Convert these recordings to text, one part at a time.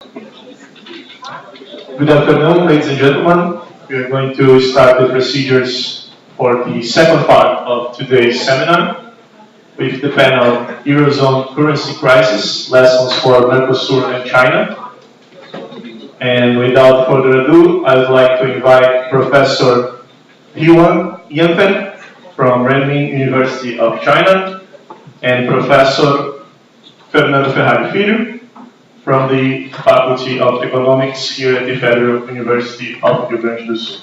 Good afternoon, ladies and gentlemen. We are going to start the procedures for the second part of today's seminar with the panel Eurozone Currency Crisis, Lessons for Mercosur and China. And without further ado, I would like to invite Professor Huan Yanfen from Renmin University of China and Professor Fernando Ferrari Filho from the Faculty of Economics here at the Federal University of Rio Grande do Sul.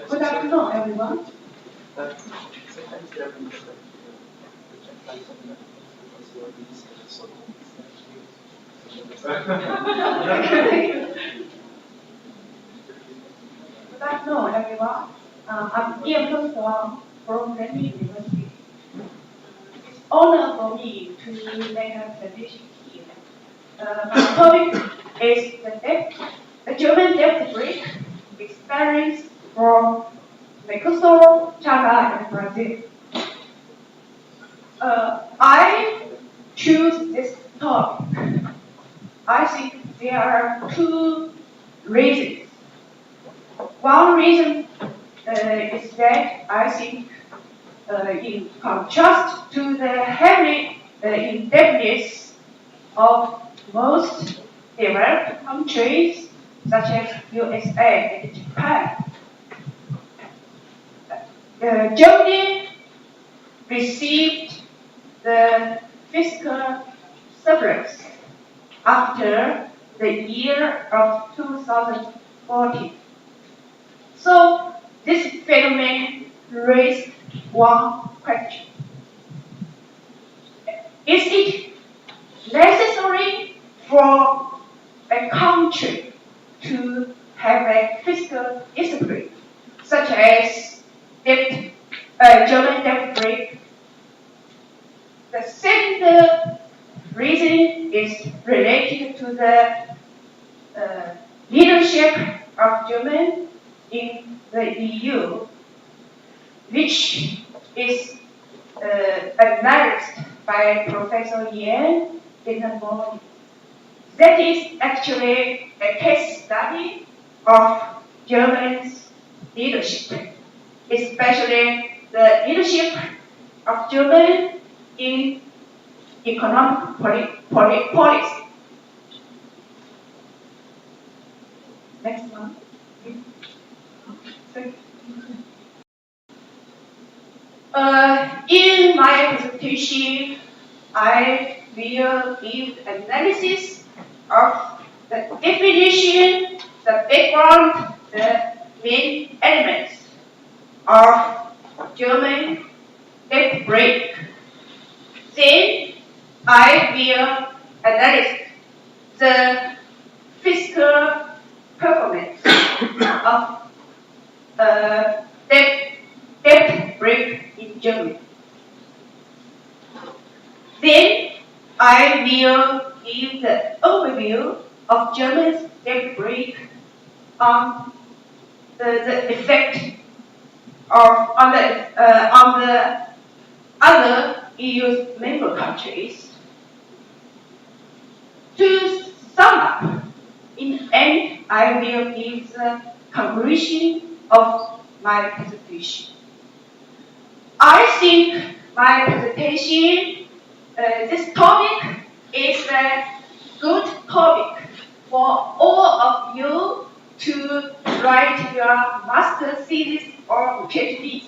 Good afternoon, everyone. Good afternoon, everyone. I'm Ian from Renmin University. It's an honor for me to make a presentation here. My topic is the German debt brake experience from Mercosur, China, and Brazil. I choose this topic. I think there are two reasons. One reason is that I think, in contrast to the heavy indebtedness of most developed countries, such as USA and Japan, Germany received the fiscal surplus after the year of 2014. So this phenomenon raised one question. Is it necessary for a country to have a fiscal discipline, such as German debt brake? The second reason is related to the leadership of Germany in the EU, which is analyzed by Professor Yan in the morning. That is actually a case study of Germany's leadership, especially the leadership of Germany in economic policy. Next one. In my presentation, I will give analysis of the definition, the background, the main elements of German debt brake. Then I will analyze the fiscal performance of debt brake in Germany. Then I will give the overview of Germany's debt brake on the effect on the other EU member countries. To sum up, in the end, I will give the conclusion of my presentation. I think my presentation, this topic is a good topic for all of you to write your master thesis or PhD.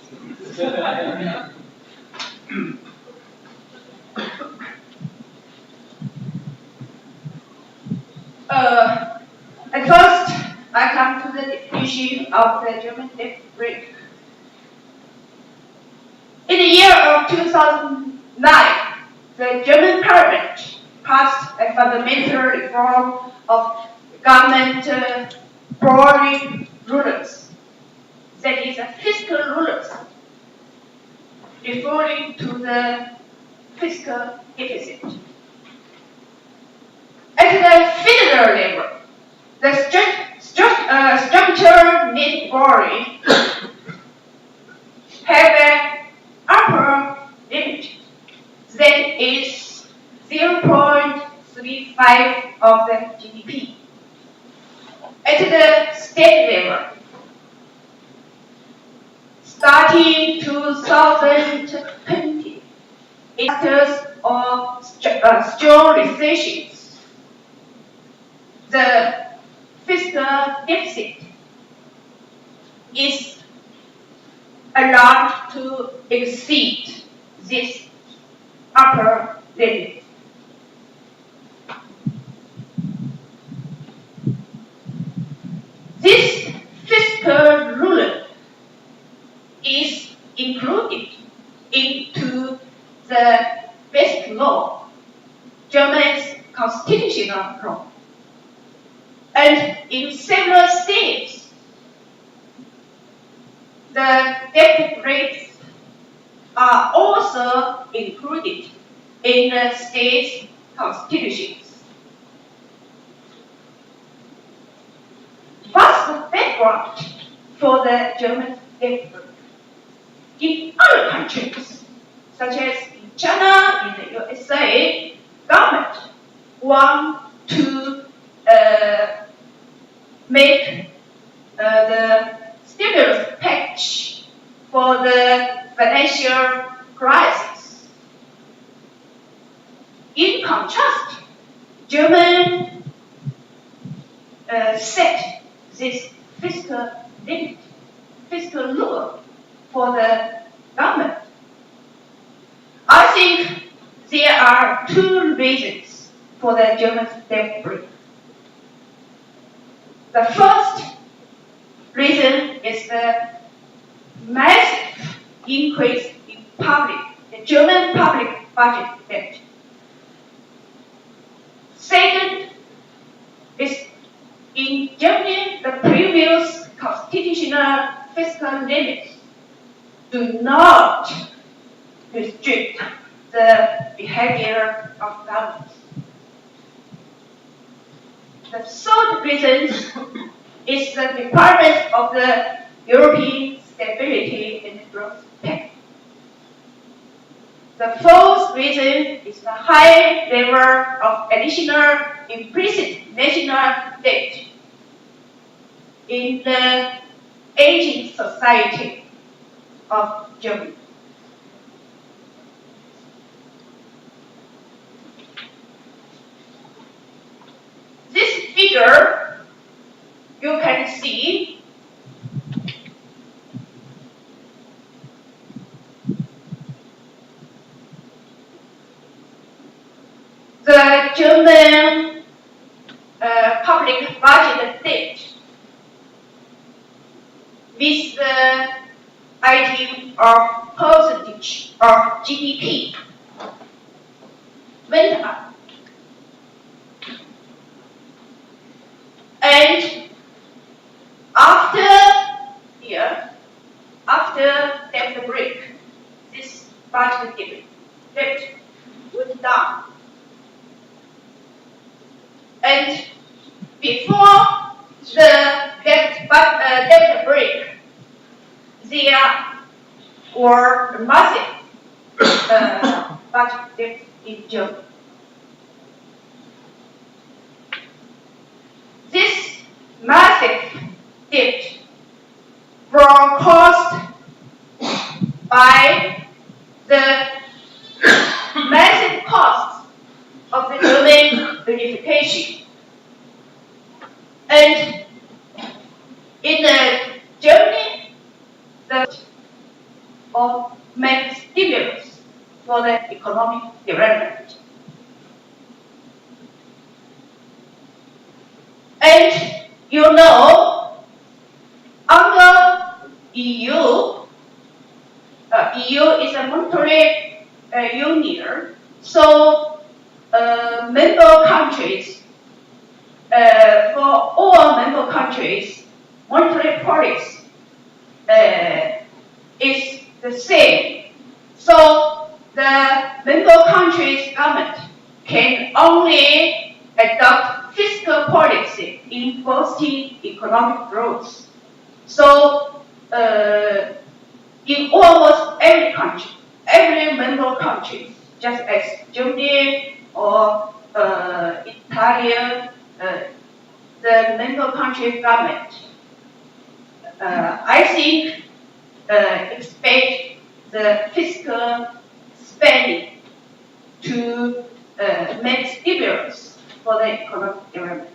At first, I come to the definition of the German debt brake. In the year of 2009, the German Parliament passed a fundamental reform of government borrowing rulers, that is, fiscal rulers, referring to the fiscal deficit. At the federal level, the structural net borrowing have an upper limit that is 0.35 of the GDP. At the state level, starting 2020, after strong recessions, the fiscal deficit is allowed to exceed this upper limit. This fiscal rule is included into the basic law, Germany's constitutional law. And in several states, the debt rates are also included in the state's constitutions. What's the background for the German debt rate? In other countries, such as in China, in the USA, government want to make the stimulus package for the financial crisis. In contrast, Germany set this fiscal limit, fiscal rule for the government. I think there are two reasons for the German debt rate. The first reason is the massive increase in the German public budget debt. Second is in Germany, the previous constitutional fiscal limits do not restrict the behavior of governments. The third reason is the requirements of the European Stability and Growth Pact. The fourth reason is the high level of additional implicit national debt in the aging society of Germany. This figure, you can see the German public budget debt with the item of percentage of GDP went up. And after debt break, this budget debt went down. And before the debt break, there were massive budget debt in Germany. This massive debt were caused by the massive costs of the German unification. And in Germany, of make stimulus for the economic development. And you know, under EU is a monetary union, so member countries, for all member countries, monetary policy is the same. So the member countries' government can only adopt fiscal policy in boosting economic growth. So in almost every country, every member country, just as Germany or Italy, the member country government, I think, expect the fiscal spending to make stimulus for the economic development.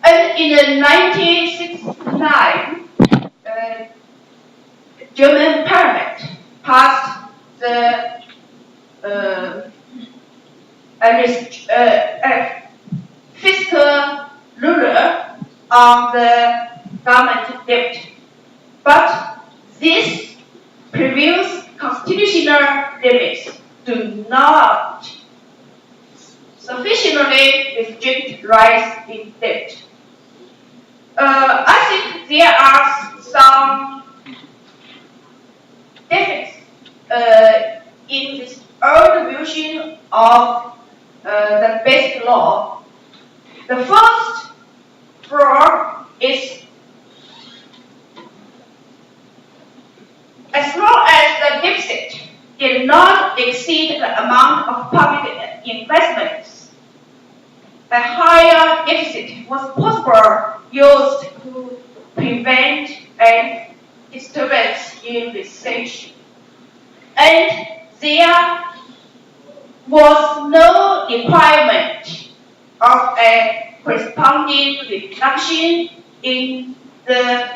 And in 1969, German Parliament passed the fiscal rule on the government debt. But this previous constitutional limits do not sufficiently restrict rise in debt. I think there are some defects in this old version of the basic law. The first flaw is as long as the deficit did not exceed the amount of public investments, a higher deficit was possible used to prevent a disturbance in recession. And there was no requirement of a corresponding reduction in the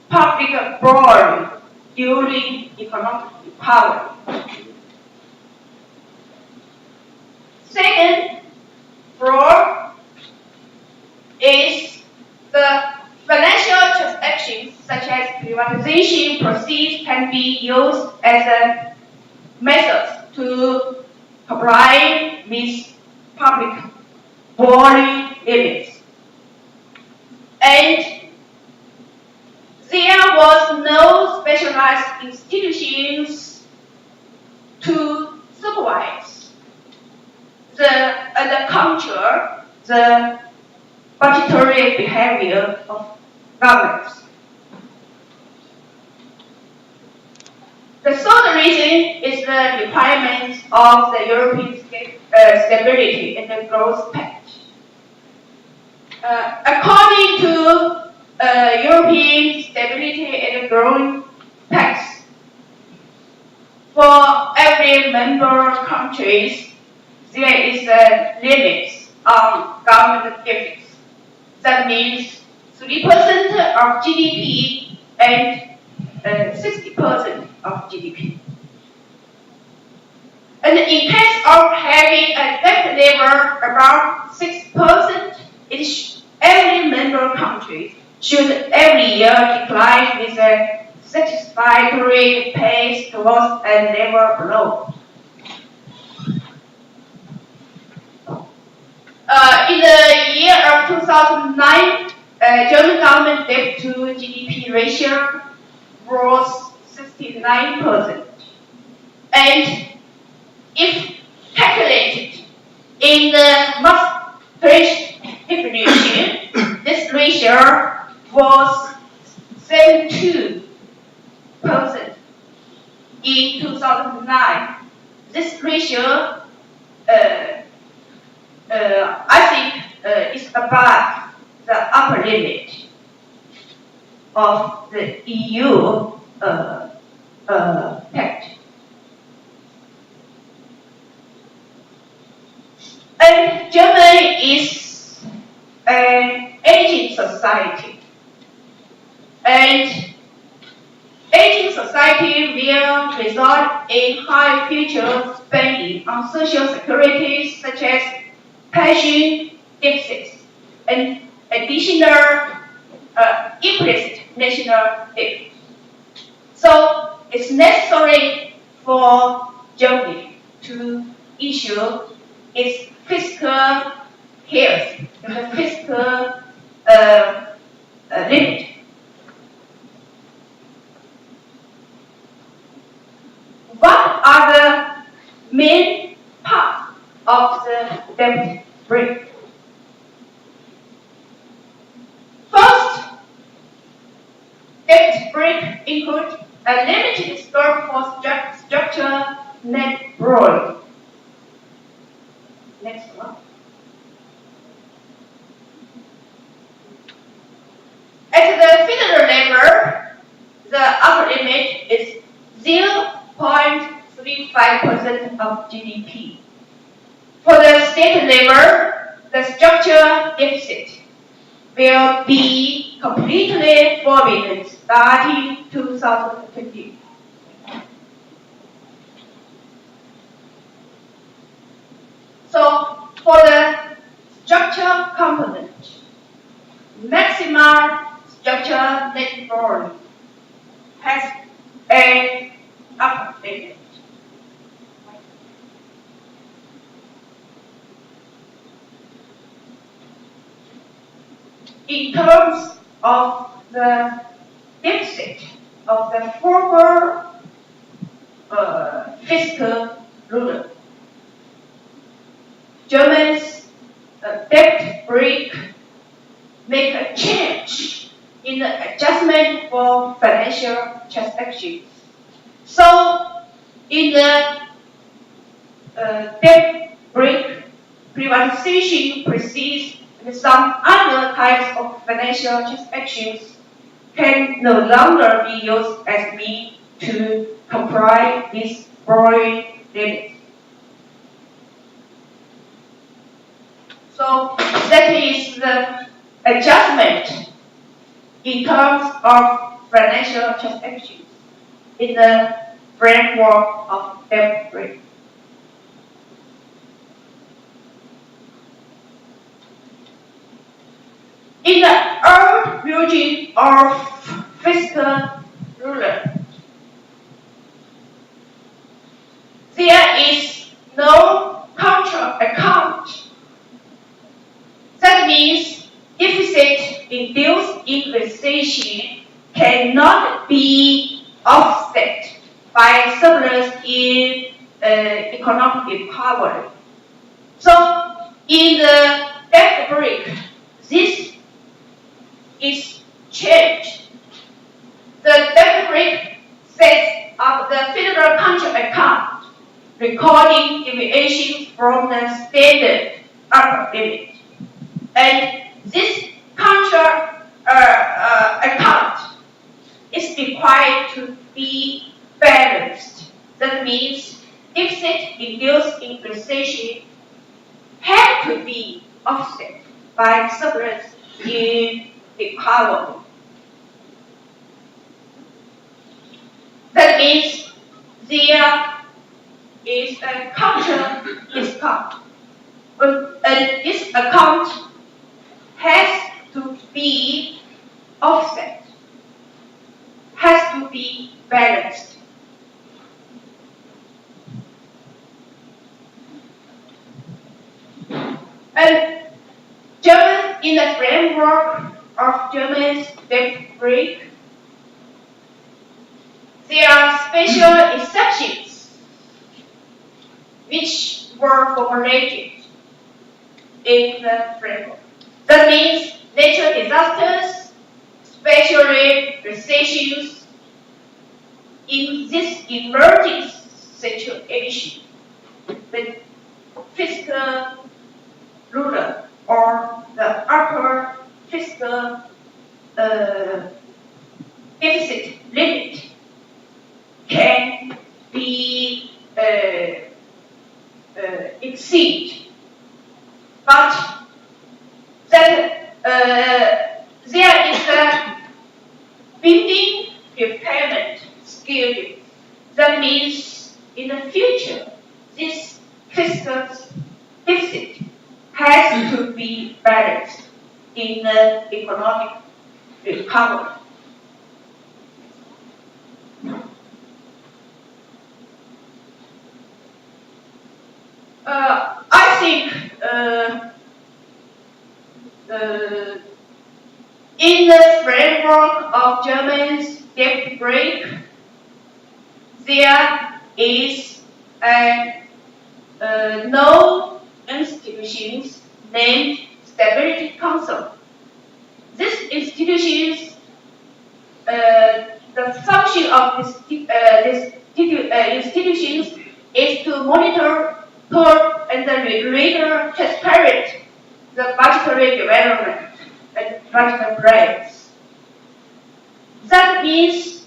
public borrowing during economic recovery. Second flaw is the financial transactions such as privatization proceeds can be used as a method to comply with public borrowing limits. And there was no specialized institutions to supervise and control the budgetary behavior of governments. The third reason is the requirements of the European Stability and Growth Pact. According to European Stability and Growth Pact, for every member countries, there is a limit on government deficits. That means 3% of GDP and 60% of GDP. And in case of having a debt level around 6%, every member country should every year decline with a satisfactory pace towards a level below. In the year of 2009, German government debt to GDP ratio was 69%. And if calculated in the Maastricht definition, this ratio was 72% in 2009. This ratio, I think, is above the upper limit of the EU pact. And Germany is an aging society. And aging society will result in high future spending on social security such as pension deficits and additional implicit national debt. So it's necessary for Germany to issue is fiscal health, the fiscal limit. What are the main parts of the debt brake? First, debt brake includes a limited scope for structural net borrowing. Next one. At the federal level, the upper limit is 0.35% of GDP. For the state level, the structural deficit will be completely forbidden starting 2020. So, for the structural component, maximum structural net borrowing has an upper limit. In terms of the deficit of the former fiscal ruler, Germany's debt brake make a change in the adjustment for financial transactions. So, in the debt brake, privatization proceeds and some other types of financial transactions can no longer be used as means to comply with borrowing limits. So that is the adjustment in terms of financial transactions in the framework of debt brake. In the old region of fiscal ruler, there is no contra account. That means deficit-induced inflation cannot be offset by surplus in economic recovery. So, in the debt brake, this is changed. The debt brake sets up the federal contra account, recording deviations from the standard upper limit. And this contra account is required to be balanced. That means deficit-induced inflation have to be offset by surplus in recovery. That means there is a contra discount. And this account has to be offset, has to be balanced. And in the framework of Germany's debt brake, there are special exceptions which were formulated in the framework. That means natural disasters, especially recessions. In this emerging situation, the fiscal ruler or the upper fiscal deficit limit can be exceed. But that there is a building repayment schedule. That means in the future, this fiscal deficit has to be balanced in the economic recovery. I think in the framework of Germany's debt break, there is no institutions named Stability Council. This institutions, the function of this institutions is to monitor, and the regulator transparent the budgetary development and budgetary plans. That means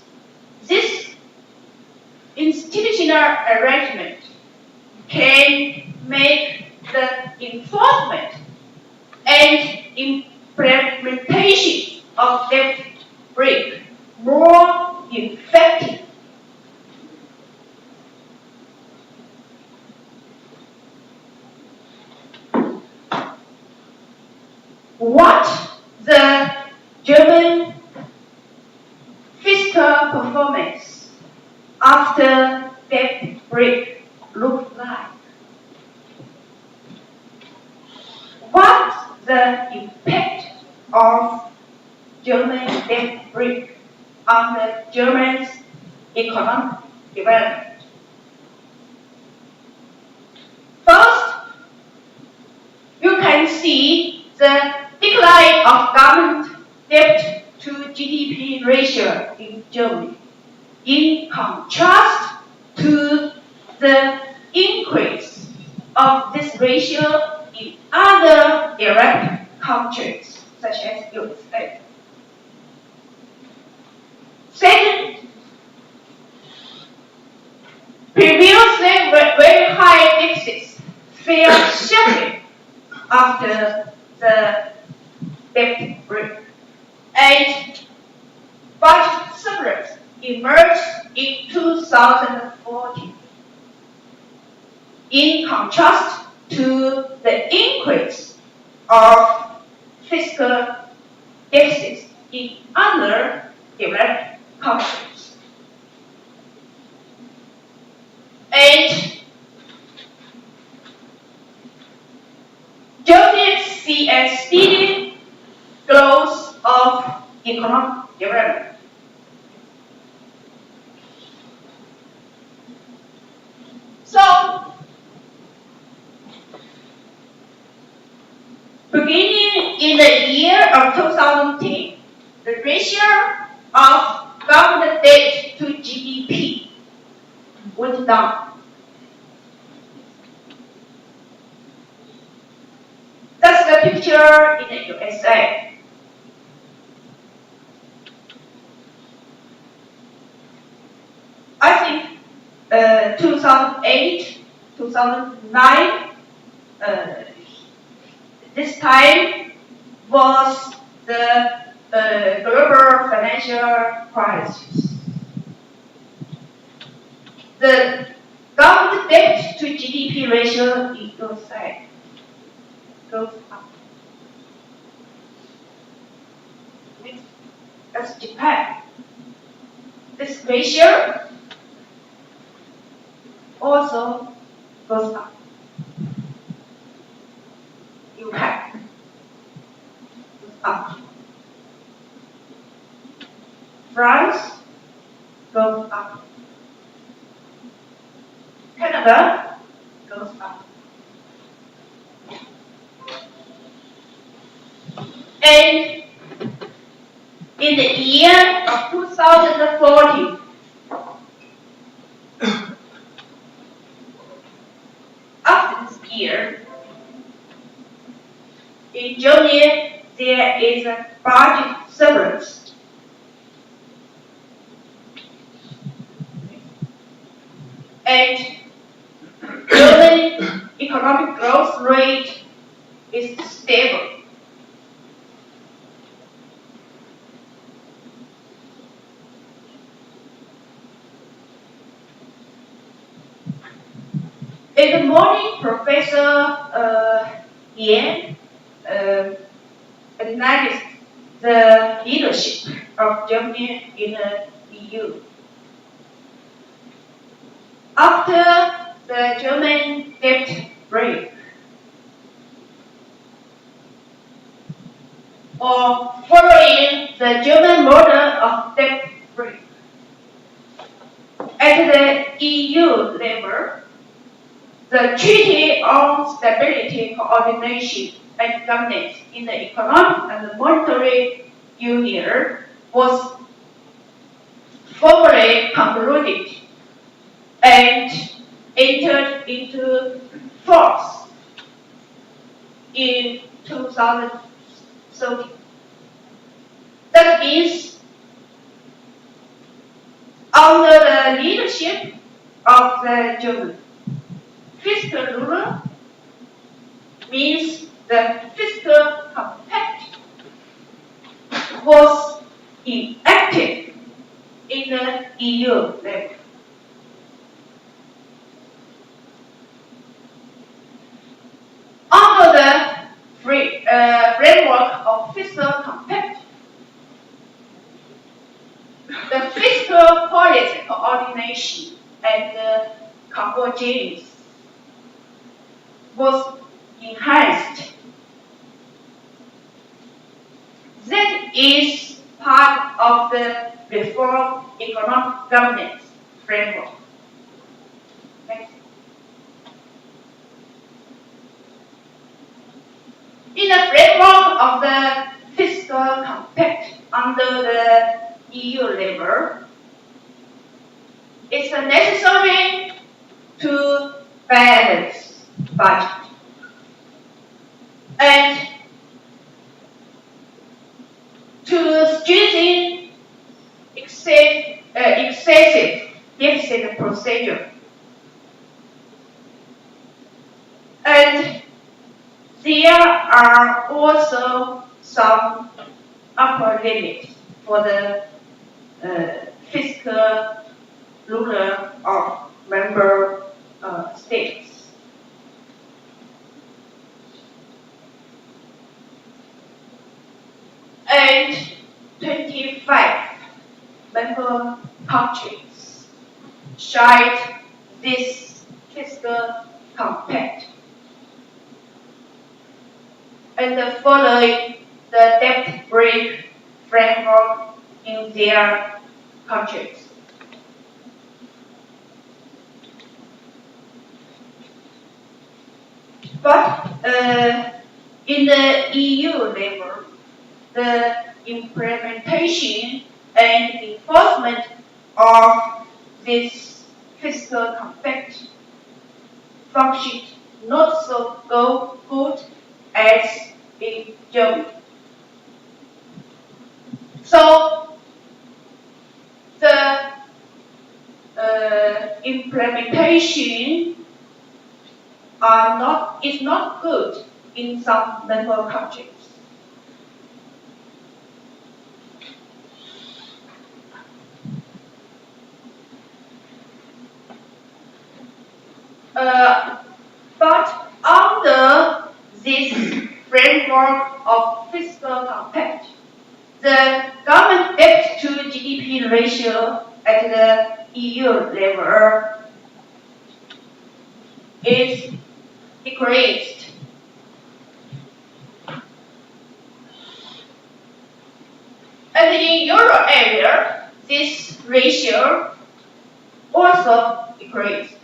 this institutional arrangement can make the enforcement and implementation of debt break more effective. What the German fiscal performance after debt break looked like? What the impact of German debt break on the German's economic development? First, you can see the decline of government debt to GDP ratio in Germany, in contrast to the increase of this ratio in other European countries, such as USA. Second, previously very high deficits fell sharply after the debt break, and budget surplus emerged in 2014. In contrast to the increase of fiscal deficits in other developed countries. And Germany sees a steady growth of economic development. So, beginning in the year of 2010, the ratio of government debt to GDP went down. That's the picture in the USA. I think 2008, 2009, this time was the global financial crisis. The government debt to GDP ratio in USA goes up. As Japan, this ratio also goes up. UK goes up. France goes up. Canada goes up. And in the year of 2014, after this year, in Germany there is a budget surplus. And German economic growth rate is stable. In the morning, Professor Yan analyzed the leadership of Germany in the EU. After the German debt break, or following the German model of debt brake. At the EU level, the Treaty on Stability, Coordination and Governance in the Economic and Monetary Union was formally concluded and entered into force in 2013. That means, under the leadership of the German fiscal ruler, means the fiscal compact was enacted in the EU level. Under the framework of fiscal compact, the fiscal policy coordination and convergence was enhanced. That is part of the reform economic governance framework. Next. In the framework of the fiscal compact under the EU level, it's necessary to balance budget and to strengthen excessive deficit procedure. And there are also some upper limits for the fiscal ruler of member states. And 25 member countries signed this fiscal compact. And following the debt brake framework in their countries. But in the EU level, the implementation and enforcement of this fiscal compact functioned not so good as in Germany. So the implementation is not good in some member countries. But under this framework of fiscal compact, the government debt to GDP ratio at the EU level is decreased. And in Euro area, this ratio also decreased.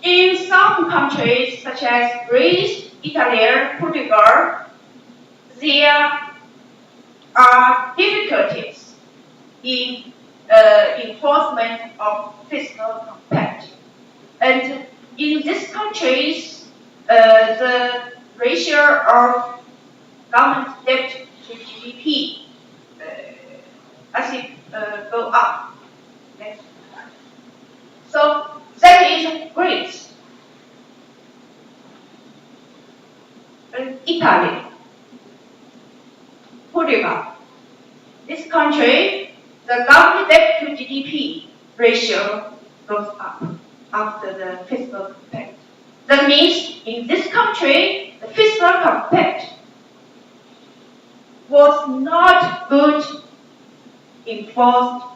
In some countries, such as Greece, Italy, Portugal, there are difficulties in enforcement of fiscal compact. And in these countries, the ratio of government debt to GDP, go up. Next. So that is Greece, and Italy, Portugal. This country, the government debt to GDP ratio goes up after the fiscal compact. That means in this country, the fiscal compact was not good enforced.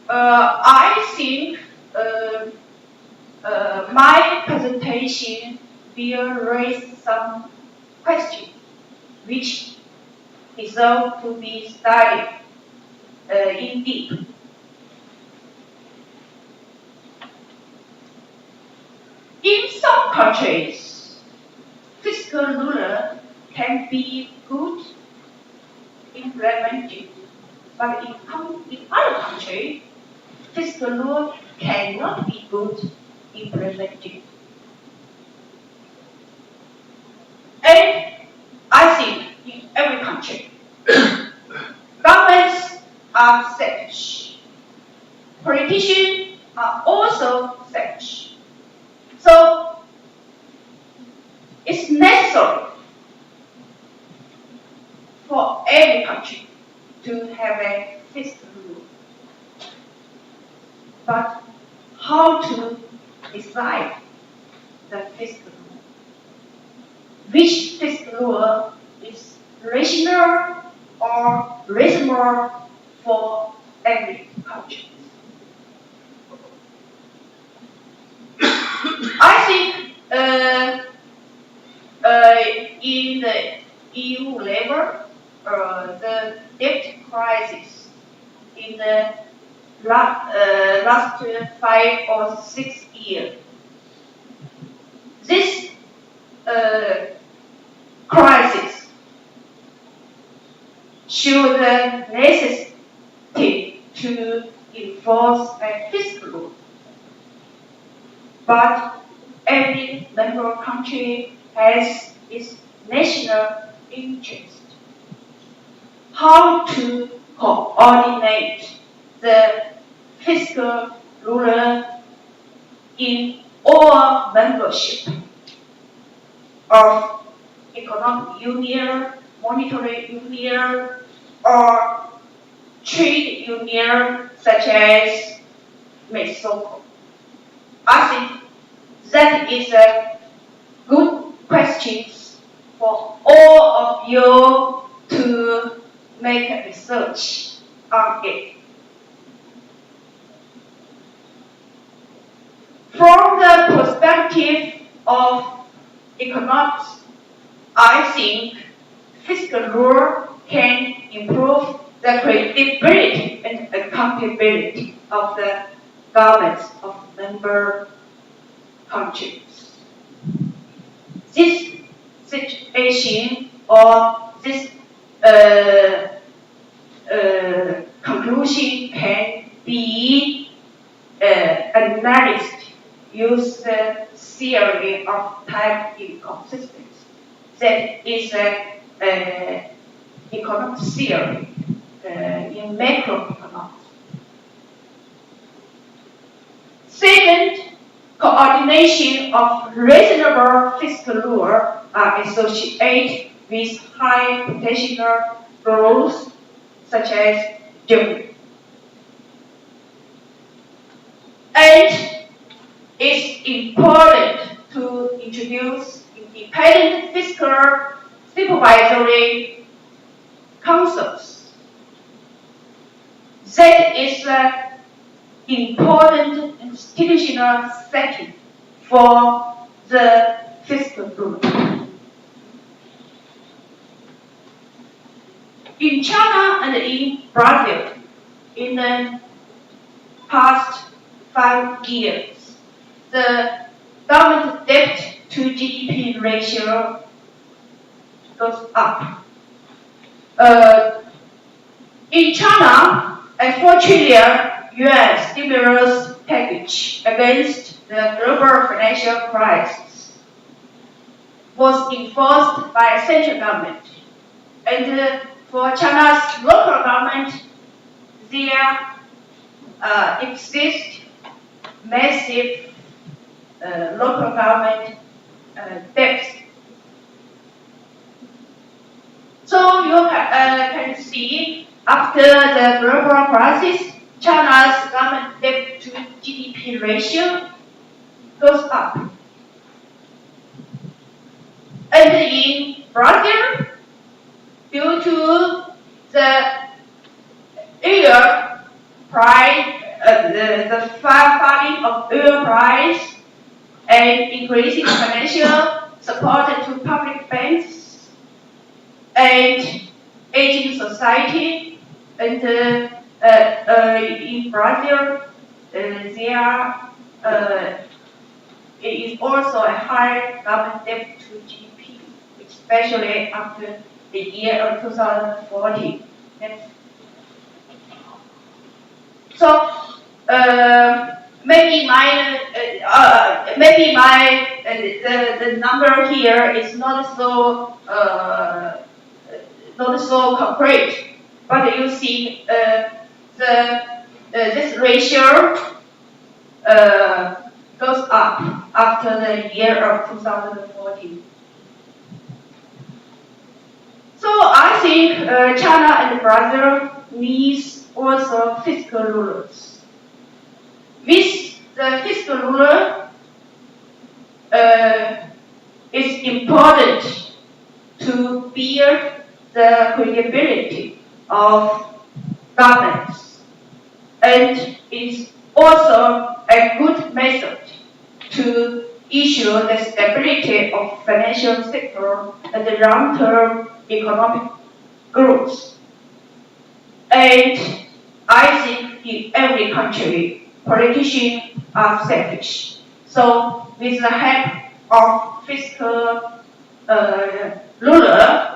I think my presentation will raise some questions which deserve to be studied in deep. In some countries, fiscal ruler can be good implemented, but in other countries, fiscal rule cannot be good implemented. And I think in every country, governments are selfish. Politicians are also selfish. So it's necessary for every country to have a fiscal rule. But how to decide the fiscal rule? Which fiscal rule is rational or reasonable for every country? I think in the EU level, the debt crisis in the last 5 or 6 years, this crisis showed the necessity to enforce a fiscal rule. But every member country has its national interest. How to coordinate the fiscal rule in all membership of economic union, monetary union, or trade union such as Mexico? I think that is a good question for all of you to make a research on it. From the perspective of economics, I think fiscal rule can improve the credibility and accountability of the governments of member countries. This situation or this conclusion can be analyzed use the theory of time inconsistency. That is an economic theory in macroeconomics. Second, coordination of reasonable fiscal rule are associated with high potential growth, such as Germany. And it's important to introduce independent fiscal supervisory councils. That is an important institutional setting for the fiscal rule. In China and in Brazil, in the past 5 years, the government debt to GDP ratio goes up. In China, a 4 trillion yuan stimulus package against the global financial crisis was enforced by central government. And for China's local government, there exists massive local government debt. So you can see after the global crisis, China's government debt to GDP ratio goes up. And in Brazil, due to the the falling of oil price and increasing financial support to public banks and aging society. And in Brazil, it is also a high government debt to GDP, especially after the year of 2014. Next. So maybe the number here is not so concrete, but you see this ratio goes up after the year of 2014. So I think China and Brazil needs also fiscal rulers. With the fiscal ruler, it's important to build the credibility of governments, and it's also a good method to issue the stability of financial sector and the long-term economic growth. And I think in every country, politicians are selfish. So with the help of fiscal ruler,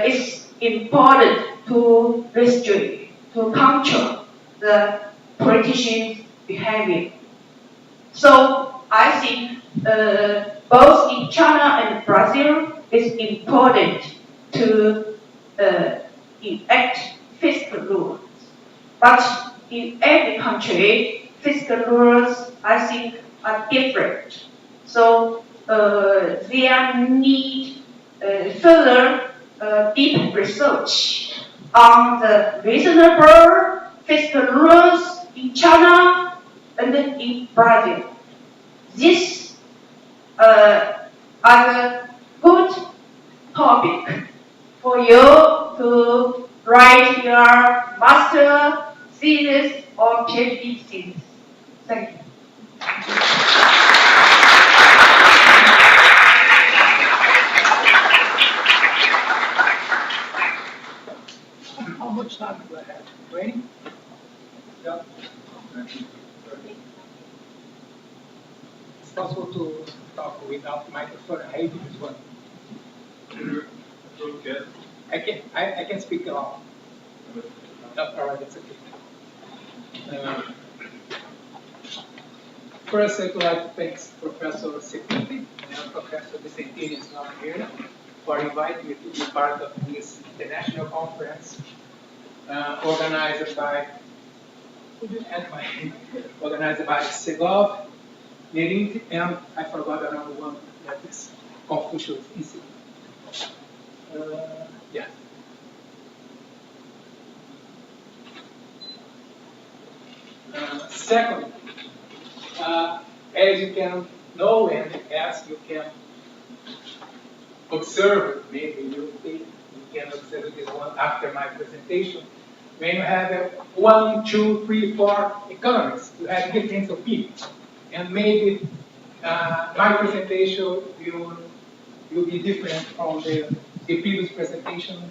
it's important to restrict, to control the politicians' behavior. So I think both in China and Brazil, it's important to enact fiscal rules. But in every country, fiscal rules, I think, are different. So there need further deep research on the reasonable fiscal rules in China and in Brazil. This are the good topic for you to write your master thesis or PhD thesis. Thank you. How much time do I have? 20? Yeah. It's possible to talk without microphone. I hate this one. Okay. I can speak along. All right, that's okay. First, I'd like to thank Professor Security and Professor Vicentini is not here for inviting me to be part of this international conference organized by Segov, Nerit, and I forgot another one that is Confucius Institute. Yeah. Second, as you can know and as you can observe, maybe you can observe this one after my presentation, when you have 1, 2, 3, 4 economists, you have different opinions. And maybe my presentation will be different from the previous presentation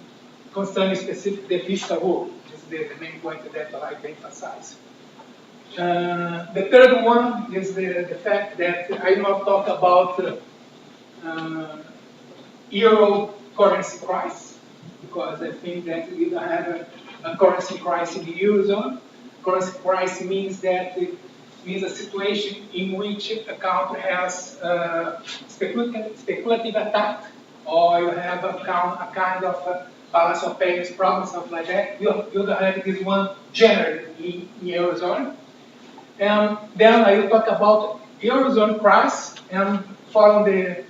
concerning specific the fiscal rule, which is the main point that I like to emphasize. The third one is the fact that I will not talk about euro currency crisis, because I think that we don't have a currency crisis in the eurozone. Currency crisis means that it means a situation in which a country has speculative attack, or you have a kind of balance of payments problem, something like that. You don't have this one generally in eurozone. And then I will talk about eurozone crisis and following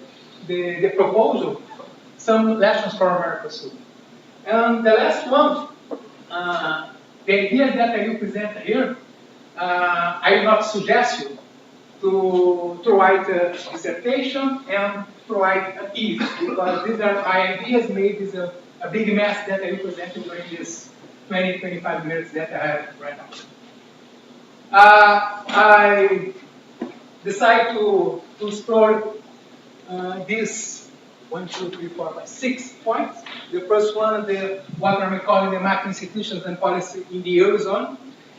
the proposal, some lessons for Mercosur. And the last one, the idea that I will present here, I will not suggest you to write a dissertation and to write a thesis, because these are my ideas. Maybe it's a big mess that I will present during this 20, 25 minutes that I have right now. I decided to explore these 1, 2, 3, 4, 5, 6 points. The first one is what I'm calling the macro institutions and policy in the Eurozone.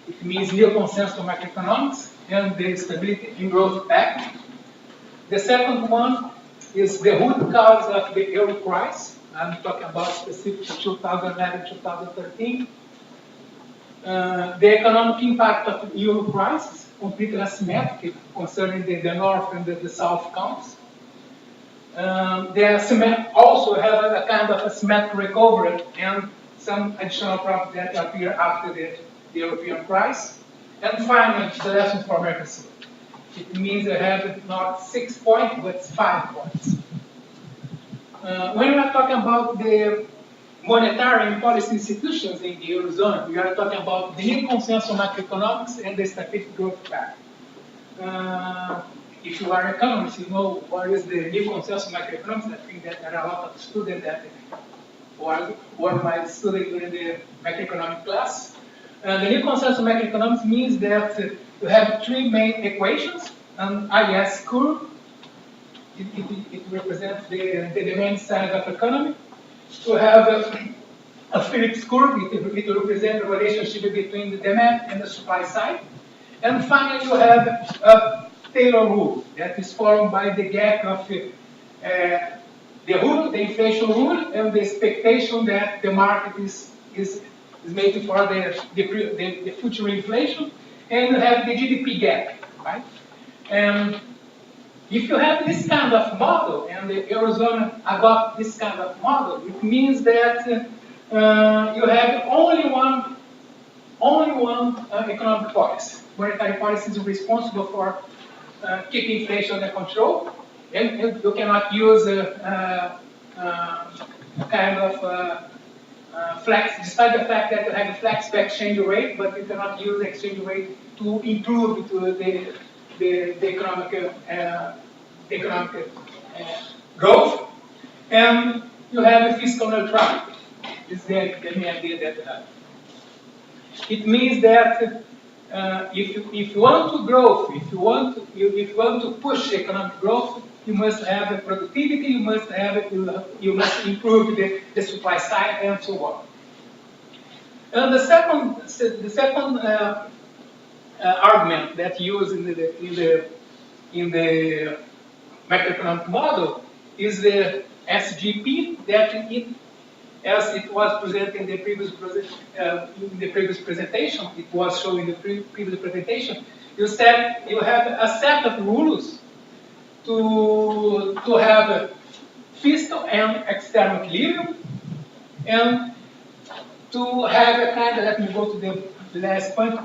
It means new consensus on macroeconomics and the Stability and Growth Pact. The second one is the root cause of the euro crisis. I'm talking about specifically 2011, 2013. The economic impact of the euro crisis, completely asymmetric concerning the north and the south counts. They also have a kind of asymmetric recovery and some additional problems that appear after the European crisis. And finally, the lesson for Mercosur. It means they have not 6 points, but 5 points. When we are talking about the monetary and policy institutions in the Eurozone, we are talking about the new consensus on macroeconomics and the Stability Growth Pact. If you are economists, you know what is the new consensus on macroeconomics. I think that there are a lot of students that were my students during the macroeconomic class. The new consensus on macroeconomics means that you have 3 main equations: an IS curve. It represents the demand side of economy. You have a Phillips curve. It represents the relationship between the demand and the supply side. And finally, you have a Taylor rule that is formed by the gap of the rule, the inflation rule, and the expectation that the market is making for the future inflation, and you have the GDP gap, right? And if you have this kind of model, and the Eurozone adopt this kind of model, it means that you have only one economic policy. Monetary policy is responsible for keeping inflation under control, and you cannot use a kind of flex, despite the fact that you have a flex exchange rate, but you cannot use the exchange rate to improve the economic growth. And you have a fiscal neutrality. This is the main idea that you have. It means that if you want to grow, if you want to push economic growth, you must have a productivity, you must improve the supply side, and so on. And the second argument that used in the macroeconomic model is the SGP, that as it was presented in the previous presentation, it was shown in the previous presentation. You said you have a set of rules to have fiscal and external equilibrium, and to have a kind of, let me go to the last point,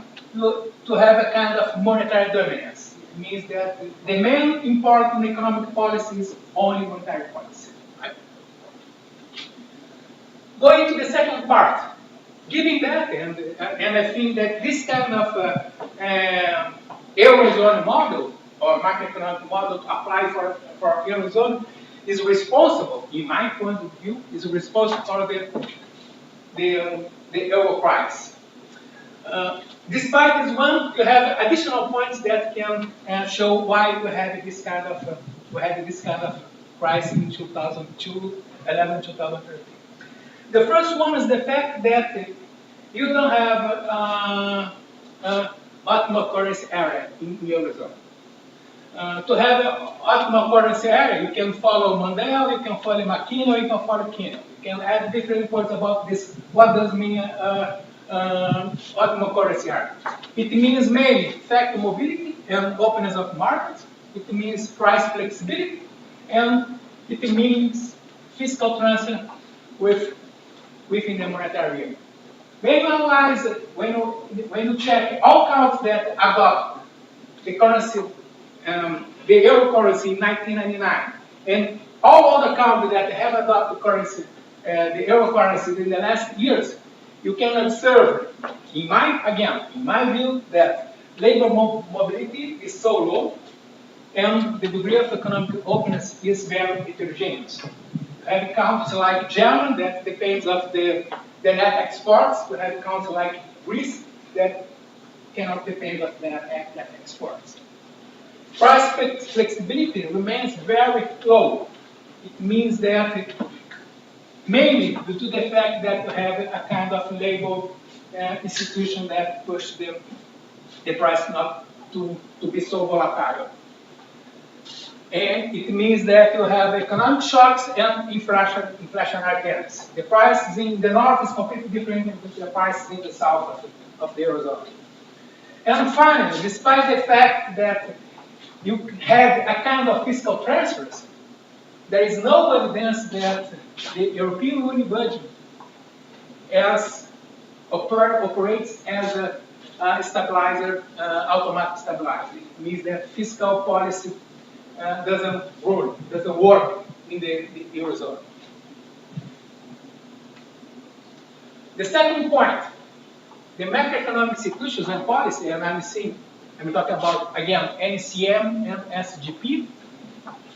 to have a kind of monetary dominance. It means that the main important economic policy is only monetary policy. Right? Going to the second part, given that, and I think that this kind of Eurozone model, or macroeconomic model to apply for Eurozone, is responsible, in my point of view, is responsible for the euro crisis. Despite this one, you have additional points that can show why we had this kind of crisis in 2002, 11, 2013. The first one is the fact that you don't have optimal currency area in the Eurozone. To have an optimal currency area, you can follow Mondale, you can follow McKinney, you can follow Kino. You can add different points about this. What does mean optimal currency area? It means mainly factor mobility and openness of markets. It means price flexibility, and it means fiscal transfer within the monetary union. When you analyze, when you check all countries that adopt the currency, the euro currency in 1999, and all other countries that have adopted currency, the euro currency in the last years, you can observe, in my view, that labor mobility is so low, and the degree of economic openness is very heterogeneous. You have countries like Germany that depends of the the net exports. We have countries like Greece that cannot depend on net exports. Price flexibility remains very low. It means that mainly due to the fact that you have a kind of labor institution that push the price not to be so volatile. And it means that you have economic shocks and inflationary trends. The prices in the north is completely different than the prices in the south of the Eurozone. And finally, despite the fact that you have a kind of fiscal transfers, there is no evidence that the European Union budget operates as a stabilizer, automatic stabilizer. It means that fiscal policy doesn't work in the Eurozone. The second point, the macroeconomic institutions and policy, and I'm talking about, again, NCM and SGP,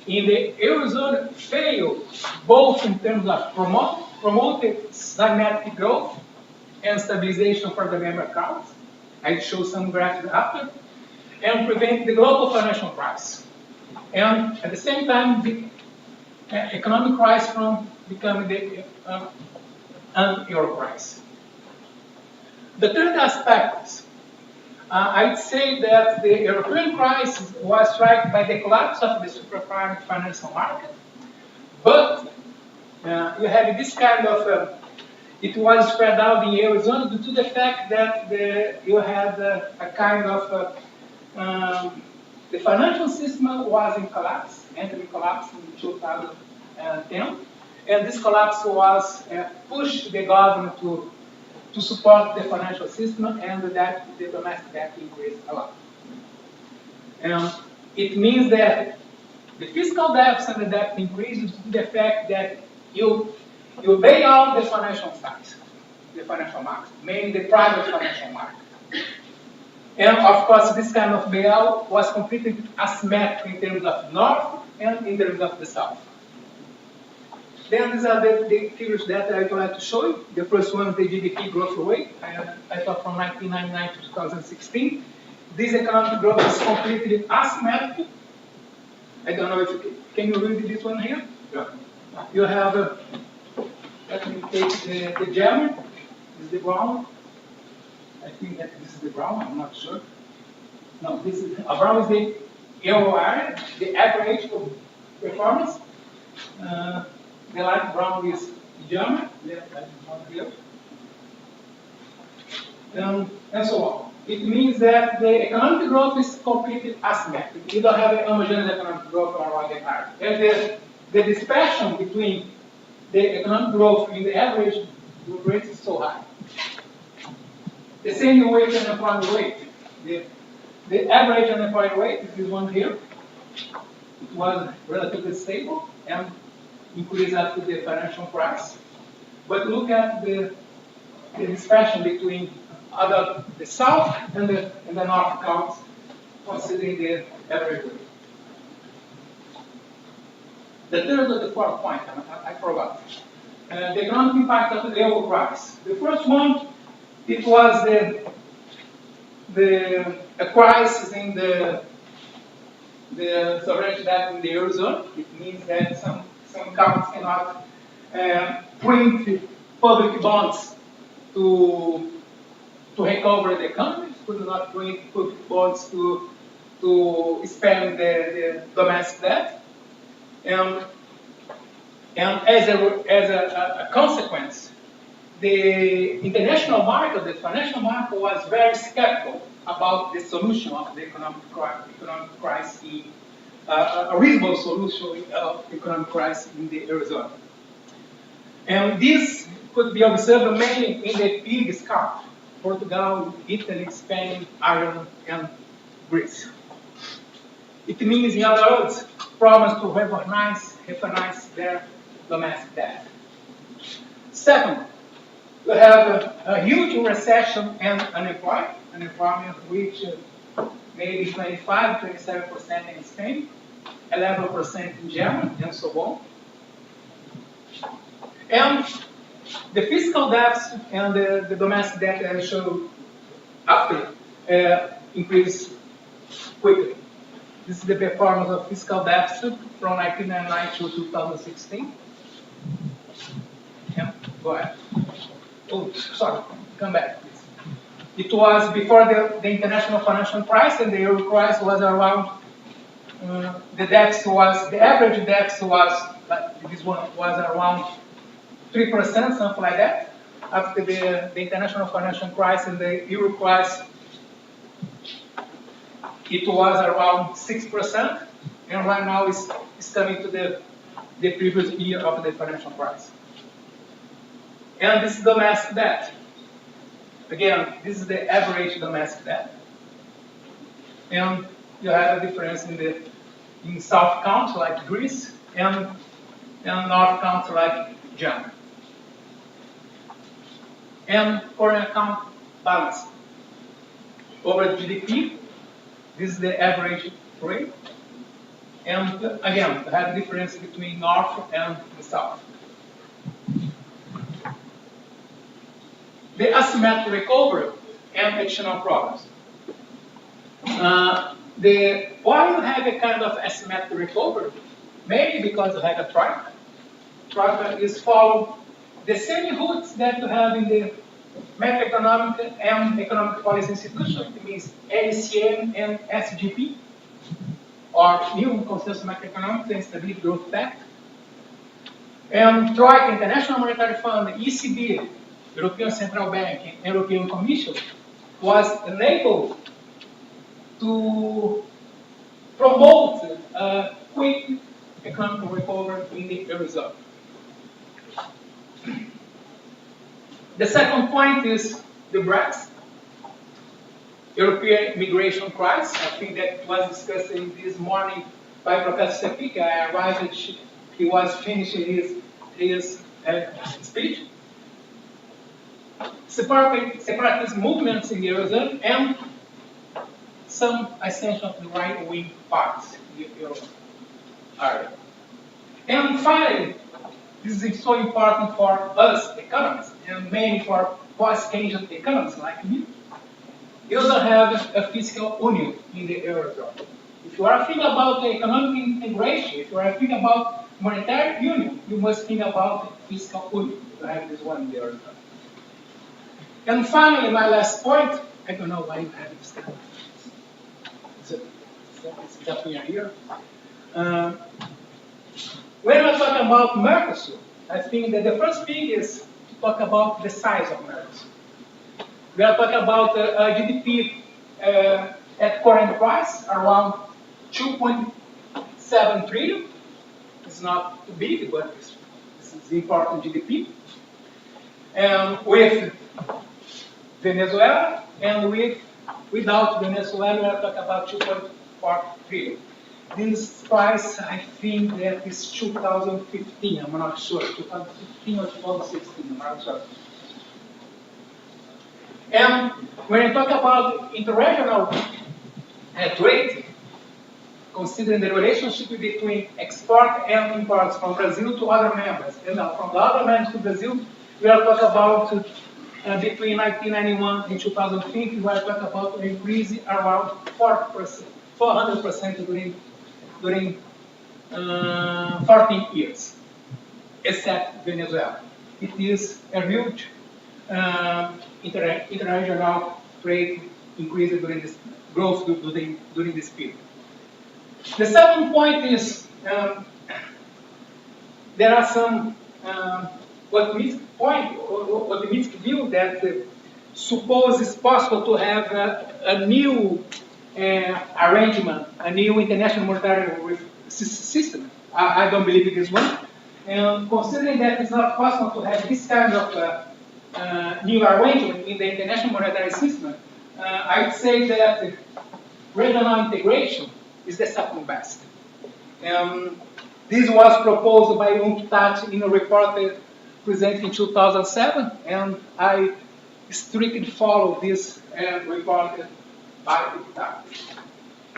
in the Eurozone fail both in terms of promoted symmetric growth and stabilization for the member accounts. I show some graphs after, and prevent the global financial crisis. And at the same time, the economic crisis from becoming the euro crisis. The third aspect, I'd say that the European crisis was struck by the collapse of the superprime financial market, but you have this kind of, it was spread out in the Eurozone due to the fact that you had a kind of, the financial system was in collapse, entering collapse in 2010, and this collapse was pushed the government to support the financial system, and the domestic debt increased a lot. It means that the fiscal deficit and the debt increases due to the fact that you bail out the financial stocks, the financial market, mainly the private financial market. And of course, this kind of bailout was completely asymmetric in terms of north and in terms of the south. Then these are the figures that I would like to show you. The first one is the GDP growth rate. I thought from 1999 to 2016. This economic growth is completely asymmetric. I don't know if can you read this one here? Yeah. You have, let me take the German. This is the brown. I think that this is the brown, I'm not sure. No, this is brown is the euro area, the average of performance. The light brown is German, here. And so on. It means that the economic growth is completely asymmetric. You don't have a homogeneous economic growth around the area. And the dispersion between the economic growth and the average rate is so high. The same way with unemployment rate. The average unemployment rate is this one here. It was relatively stable and increased after the financial crisis. But look at the dispersion between the south and the north counts, considering the average rate. The third or the fourth point, I forgot. The economic impact of the euro crisis. The first one, it was a crisis in the sovereignty debt in the Eurozone. It means that some countries cannot print public bonds to recover the economy, could not print public bonds to spend the domestic debt. And as a consequence, the international market, the financial market, was very skeptical about the solution of the economic crisis, a reasonable solution of the economic crisis in the Eurozone. And this could be observed mainly in the biggest countries, Portugal, Italy, Spain, Ireland, and Greece. It means, in other words, promise to refinance their domestic debt. Second, we have a huge recession and unemployment reached maybe 25, 27% in Spain, 11% in Germany, and so on. And The fiscal deficit and the domestic debt, as I showed after, increase quickly. This is the performance of fiscal deficit from 1999 to 2016. Yeah, go ahead. Oh, sorry, come back, please. It was before the international financial crisis, and the euro crisis was around, the average deficit was, like this one, was around 3%, something like that. After the international financial crisis and the euro crisis, it was around 6%, and right now it's coming to the previous year of the financial crisis. And this is domestic debt. Again, this is the average domestic debt. And you have a difference in south countries like Greece and north countries like Germany. And current account balance over GDP, this is the average rate. And again, you have a difference between north and the south. The asymmetric recovery and external problems. Why you have a kind of asymmetric recovery? Maybe because you have a troika. Troika is follow the same routes that you have in the macroeconomic and economic policy institution. It means LCM and SGP, or New Consensus Macroeconomics and Stability Growth Pact. And Troika, International Monetary Fund, ECB, European Central Bank, and European Commission was enabled to promote a quick economic recovery in the Eurozone. The second point is the Brexit, European immigration crisis. I think that was discussed this morning by Professor Sepika. I arrived, he was finishing his speech. Separatist movements in the Eurozone and some ascension of the right-wing parties in the Euro area. And finally, this is so important for us economists, and mainly for post-Keynesian economists like me. You also have a fiscal union in the Eurozone. If you are thinking about the economic integration, if you are thinking about monetary union, you must think about fiscal union. You have this one in the Eurozone. And finally, my last point, I don't know why you have this kind of, it's up here. When we're talking about Mercosur, I think that the first thing is to talk about the size of Mercosur. We are talking about GDP at current price around 2.7 trillion. It's not too big, but this is important GDP. And with Venezuela, and without Venezuela, we are talking about 2.4 trillion. This price, I think that is 2015, I'm not sure, 2015 or 2016, I'm not sure. And when you talk about interregional trade, considering the relationship between export and imports from Brazil to other members, and from the other members to Brazil, we are talking about between 1991 and 2015, we are talking about an increase around 400% during 14 years, except Venezuela. It is a huge interregional trade increase during this growth during this period. The second point is there are some optimistic view that suppose it's possible to have a new arrangement, a new international monetary system. I don't believe in this one. And considering that it's not possible to have this kind of new arrangement in the international monetary system, I would say that regional integration is the second best. This was proposed by UNCTAD in a report presented in 2007, and I strictly follow this report by UNCTAD.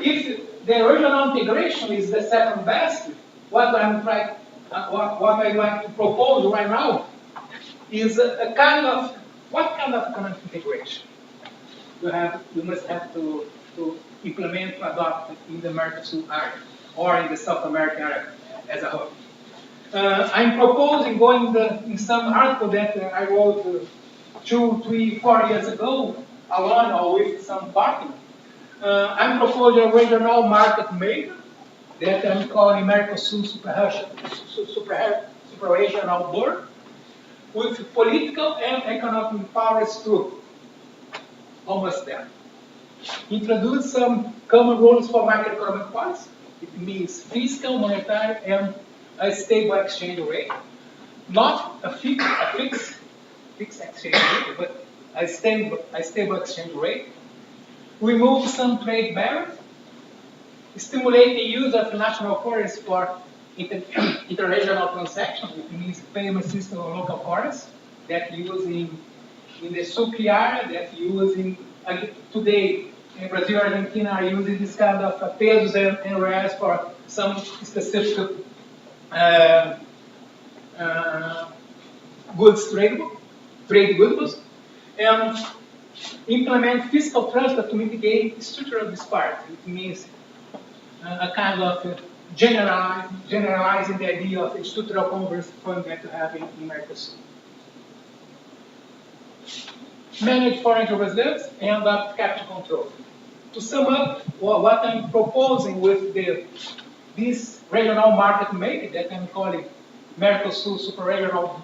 If the regional integration is the second best, what I'd like to propose right now is a kind of, what kind of economic integration you must have to implement, to adopt in the Mercosur area or in the South American area as a whole. I'm proposing going in some article that I wrote 2, 3, 4 years ago, alone or with some partner. I'm proposing a regional market maker that I'm calling Mercosur Super-Regional Board, with political and economic powers too. Almost there. Introduce some common rules for macroeconomic policy. It means fiscal, monetary, and a stable exchange rate. Not a fixed exchange rate, but a stable exchange rate. Remove some trade barriers. Stimulate the use of national currency for international transactions, which means payment system of local currency that use in the Sucre area, that use today in Brazil and Argentina are using this kind of pesos and reais for some specific trade goods, and implement fiscal transfer to mitigate structural disparity. It means a kind of generalizing the idea of a structural converse fund that you have in Mercosur. Manage foreign reserves and capital control. To sum up, what I'm proposing with this regional market maker that I'm calling Mercosur Super-Regional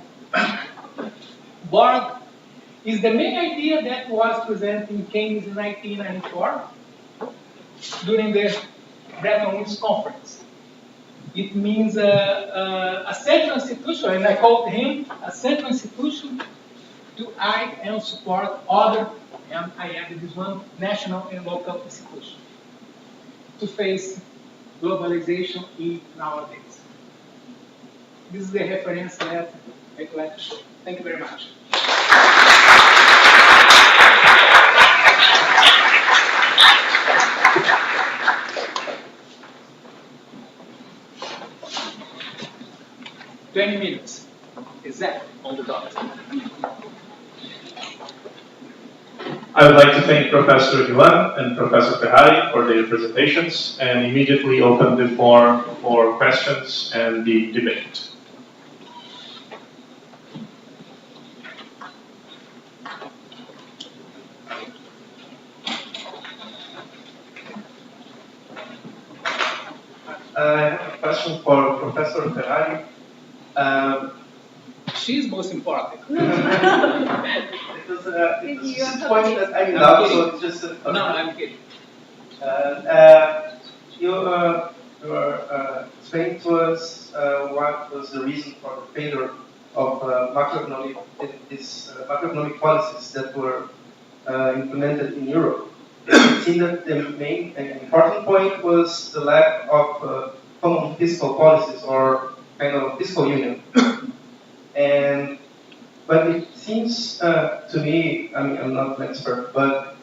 Board is the main idea that was presented in Keynes in 1994 during the Bretton Woods Conference. It means a central institution, and I called him a central institution to aid and support other, and I added this one, national and local institutions to face globalization in nowadays. This is the reference that I'd like to show. Thank you very much. 20 minutes, exactly on the dot. I would like to thank Professor Guillen and Professor Ferrari for their presentations and immediately open the floor for questions and the debate. I have a question for Professor Ferrari. She's most important. Because it's just a point that I love, so it's just a... No, I'm kidding. You were explaining to us what was the reason for the failure of macroeconomic policies that were implemented in Europe. It seemed that the main and important point was the lack of common fiscal policies or kind of fiscal union. But it seems to me, I mean, I'm not an expert, but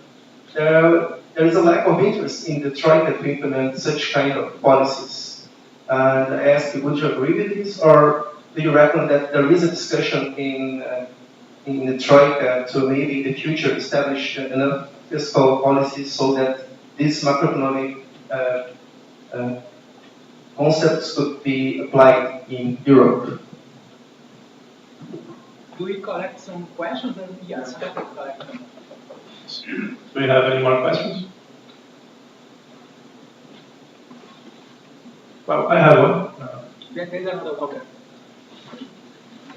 there is a lack of interest in the Troika to implement such kind of policies. And I ask you, would you agree with this, or do you reckon that there is a discussion in the Troika to maybe in the future establish enough fiscal policies so that these macroeconomic concepts could be applied in Europe? Do we collect some questions? And yes, we can collect them. Do we have any more questions? Well, I have one. There's another one. Okay.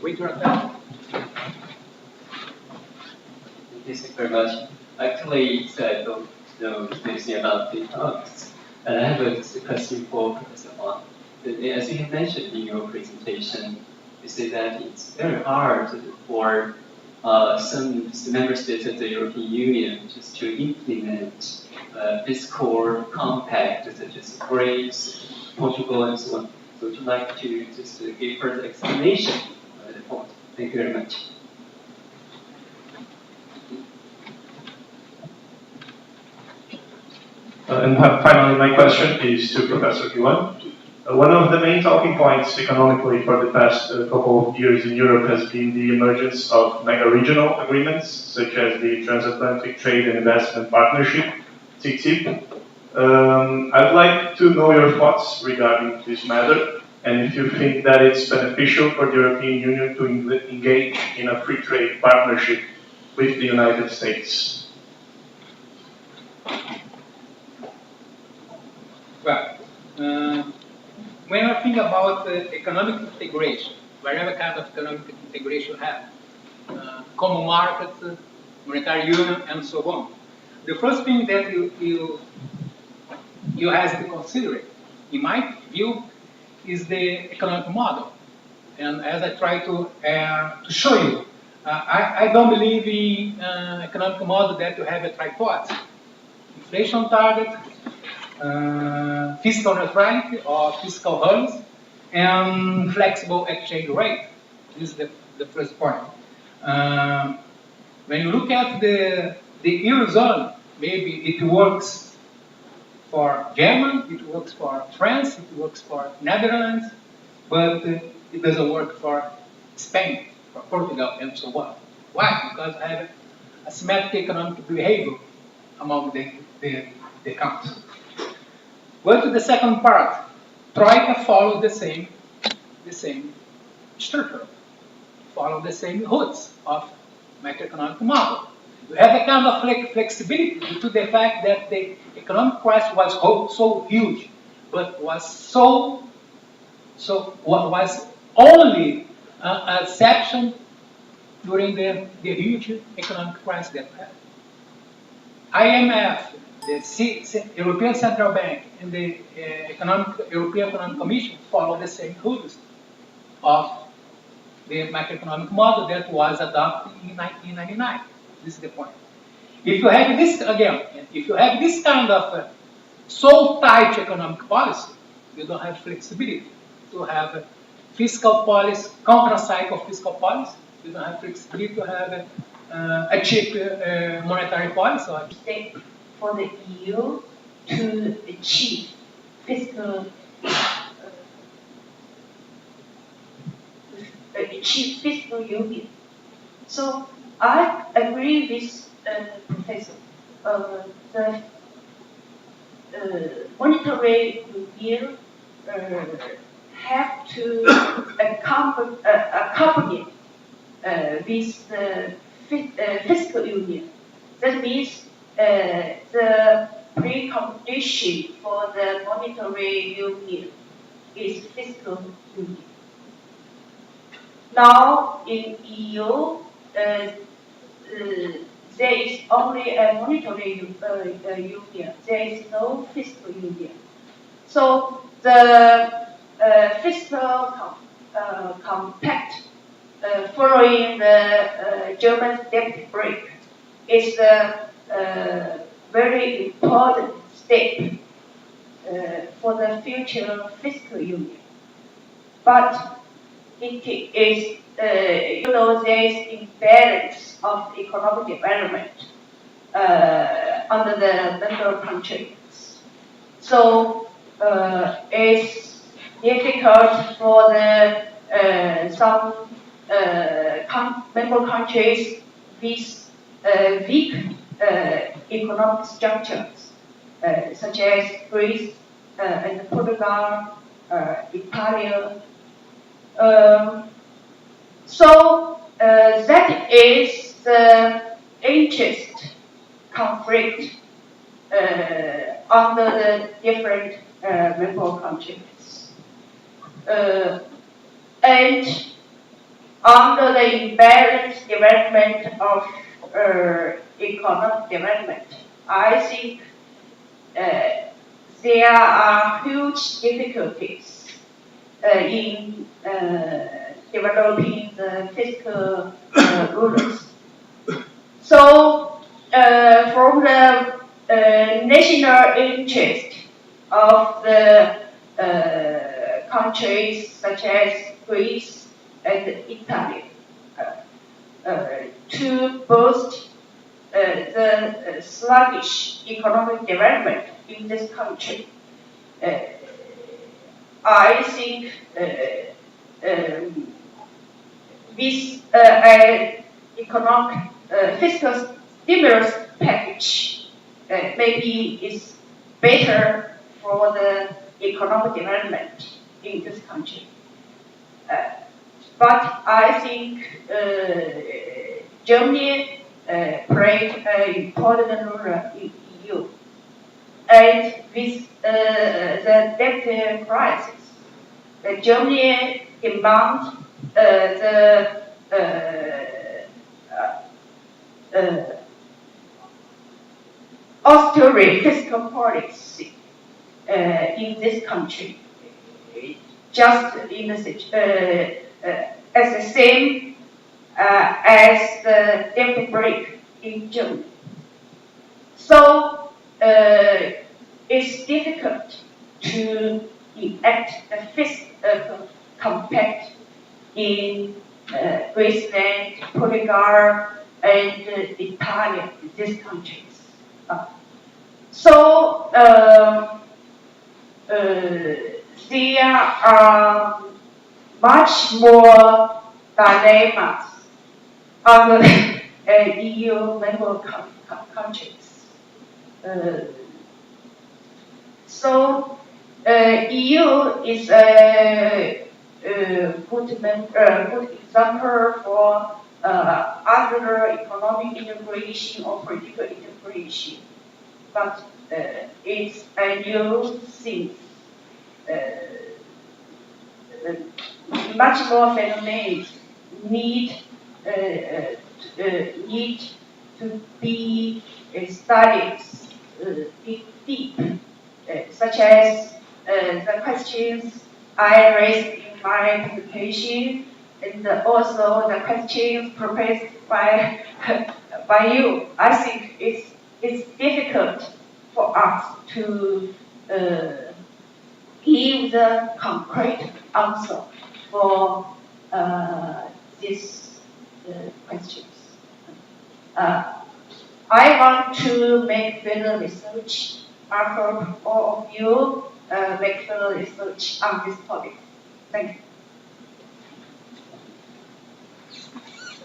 Wait your turn. Thank you very much. Actually, I don't know anything about the economics, and I have a question for Professor Wang. As you mentioned in your presentation, you say that it's very hard for some member states of the European Union just to implement fiscal compact such as Greece, Portugal, and so on. So would you like to just give further explanation on that point? Thank you very much. And finally, my question is to Professor Guillen. One of the main talking points economically for the past couple of years in Europe has been the emergence of mega-regional agreements, such as the Transatlantic Trade and Investment Partnership, TTIP. I'd like to know your thoughts regarding this matter, and if you think that it's beneficial for the European Union to engage in a free trade partnership with the United States. Well, when I think about economic integration, whatever kind of economic integration you have, common market, monetary union, and so on, the first thing that you have to consider, in my view, is the economic model. And as I try to show you, I don't believe in economic model that you have a tripod: inflation target, fiscal neutrality or fiscal hubs, and flexible exchange rate. This is the first point. When you look at the Eurozone, maybe it works for Germany, it works for France, it works for Netherlands, but it doesn't work for Spain, for Portugal, and so on. Why? Because I have a symmetric economic behavior among the countries. Going to the second part, Troika follow the same structure, follow the same roots of macroeconomic model. You have a kind of flexibility due to the fact that the economic crisis was so huge, but was was only an exception during the huge economic crisis that we had. IMF, the European Central Bank, and the European Economic Commission follow the same rules of the macroeconomic model that was adopted in 1999. This is the point. If you have this, again, if you have this kind of so tight economic policy, you don't have flexibility to have a fiscal policy, counter-cycle fiscal policy. You don't have flexibility to have a cheap monetary policy. For the EU to achieve fiscal union. So I agree with Professor. The monetary union have to accompany with the fiscal union. That means the precondition for the monetary union is fiscal union. Now in EU, there is only a monetary union. There is no fiscal union. So the fiscal compact following the German debt break is a very important step for the future fiscal union. But it is, there is imbalance of economic development under the member countries. So it's difficult for the some member countries with weak economic structures, such as Greece and Portugal, Italy. So that is the interest conflict under the different member countries. And under the imbalanced development of economic development, I think there are huge difficulties in developing the fiscal rules. So, from the national interest of the countries such as Greece and Italy, to boost the sluggish economic development in this country, I think with an economic fiscal stimulus package maybe is better for the economic development in this country. But I think Germany played an important role in EU. And with the debt crisis, Germany demand the austere fiscal policy in this country, just in the as the same as the debt break in Germany. So it's difficult to enact a fiscal compact in Greeceland, Portugal, and Italy, these countries. So there are much more dilemmas on the EU member countries. So EU is a good example for other economic integration or political integration, but it's a new thing. Much more phenomena need to be studied deep, such as the questions I raised in my presentation, and also the questions proposed by you. I think it's difficult for us to give the concrete answer for these questions. I want to make further research. I hope all of you make further research on this topic. Thank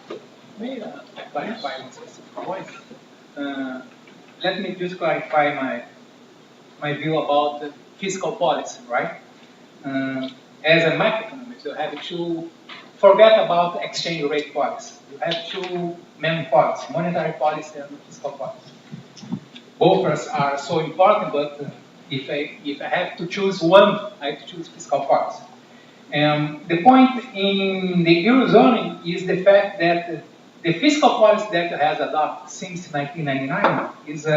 you. May I clarify one specific point? Let me just clarify my view about the fiscal policy, right? As a macroeconomist, you have to forget about exchange rate policy. You have two main policies, monetary policy and fiscal policy. Both are so important, but if I have to choose one, I have to choose fiscal policy. The point in the Eurozone is the fact that the fiscal policy that has adopted since 1999 is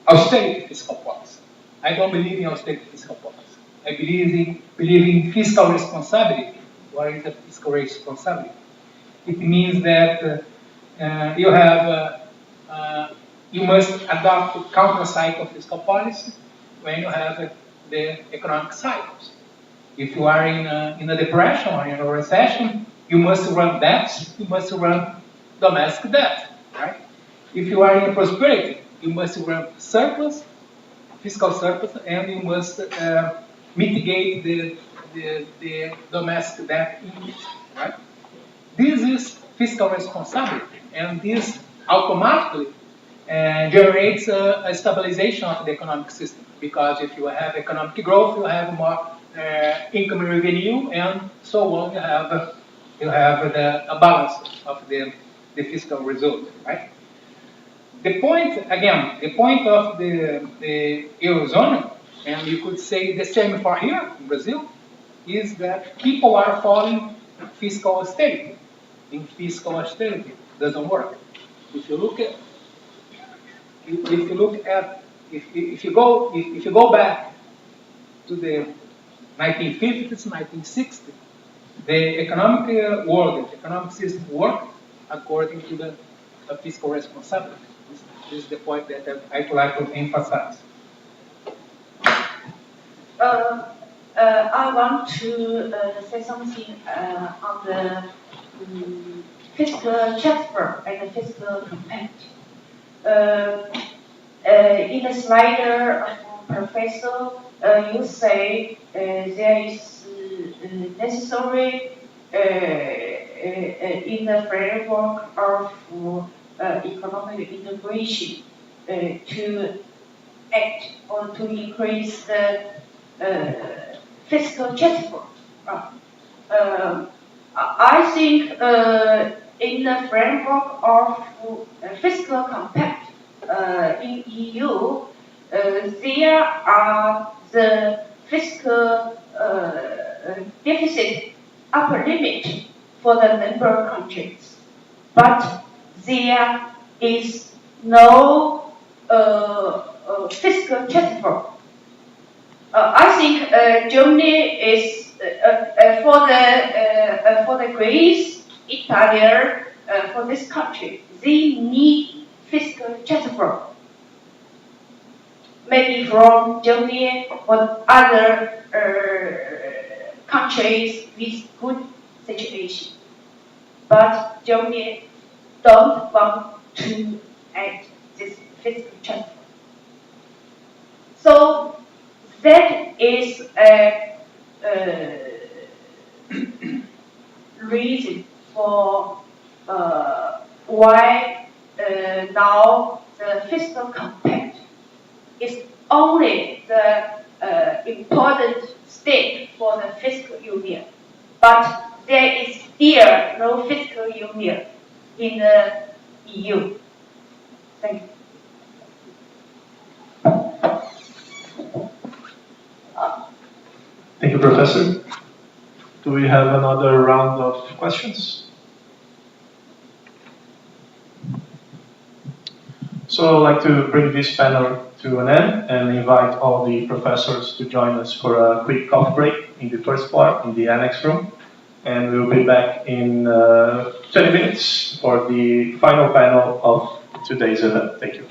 austerity fiscal policy. I don't believe in austerity fiscal policy. I believe in fiscal responsibility. What is a fiscal responsibility? It means that you must adopt counter-cycle fiscal policy when you have the economic cycles. If you are in a depression or in a recession, you must run debt, you must run domestic debt, right? If you are in prosperity, you must run surplus, fiscal surplus, and you must mitigate the domestic debt in it, right? This is fiscal responsibility, and this automatically generates a stabilization of the economic system, because if you have economic growth, you have more income revenue, and so on. You have a balance of the fiscal result, right? The point of the Eurozone, and you could say the same for here in Brazil, is that people are following fiscal austerity. In fiscal austerity doesn't work. If you go back to the 1950s, 1960s, the economic world, the economic system worked according to the fiscal responsibility. This is the point that I would like to emphasize. I want to say something on the fiscal transfer and the fiscal compact. In the slider of Professor, you say there is necessary in the framework of economic integration to act or to increase the fiscal transfer. I think in the framework of fiscal compact in EU, there are the fiscal deficit upper limit for the member countries, but there is no fiscal transfer. I think Germany is for the Greece, Italy, for this country, they need fiscal transfer. Maybe from Germany or other countries with good situation. But Germany don't want to add this fiscal transfer. So that is a reason for why now the fiscal compact is only the important step for the fiscal union, but there is still no fiscal union in the EU. Thank you. Thank you, Professor. Do we have another round of questions? So I'd like to bring this panel to an end and invite all the professors to join us for a quick coffee break in the first part, in the annex room. And we'll be back in 20 minutes for the final panel of today's event. Thank you.